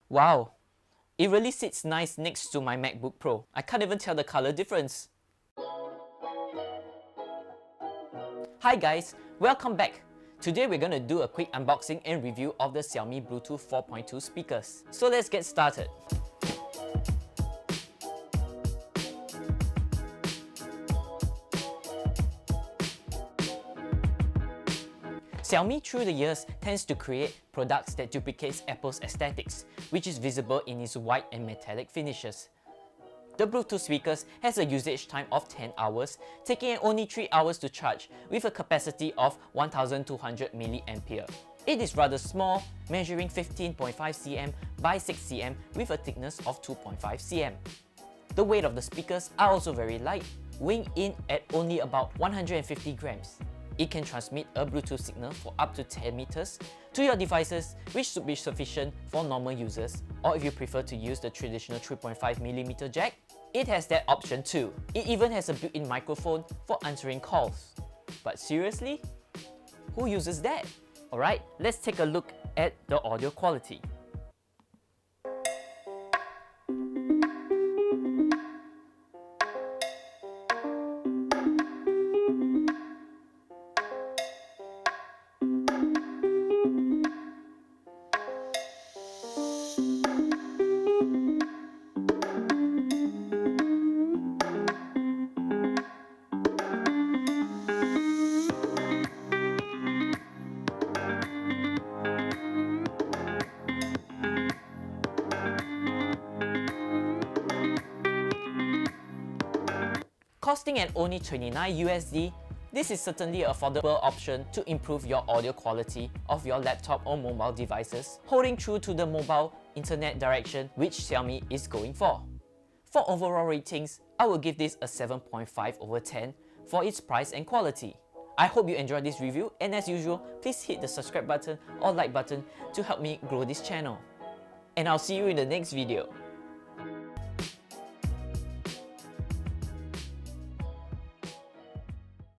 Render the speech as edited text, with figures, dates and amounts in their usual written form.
Wow, it really sits nice next to my MacBook Pro. I can't even tell the color difference. Hi guys, welcome back. Today we're gonna do a quick unboxing and review of the Xiaomi Bluetooth 4.2 speakers. So let's get started. Xiaomi through the years tends to create products that duplicates Apple's aesthetics, which is visible in its white and metallic finishes. The Bluetooth speakers has a usage time of 10 hours, taking only 3 hours to charge with a capacity of 1200 mAh. It is rather small, measuring 15.5 cm by 6 cm with a thickness of 2.5 cm. The weight of the speakers are also very light, weighing in at only about 150 grams. It can transmit a Bluetooth signal for up to 10 meters to your devices, which should be sufficient for normal users, or if you prefer to use the traditional 3.5mm jack, it has that option too. It even has a built-in microphone for answering calls. But seriously? Who uses that? Alright, let's take a look at the audio quality. Costing at only $29 USD, this is certainly an affordable option to improve your audio quality of your laptop or mobile devices, holding true to the mobile internet direction which Xiaomi is going for. For overall ratings, I will give this a 7.5 over 10 for its price and quality. I hope you enjoyed this review, and as usual, please hit the subscribe button or like button to help me grow this channel. And I'll see you in the next video.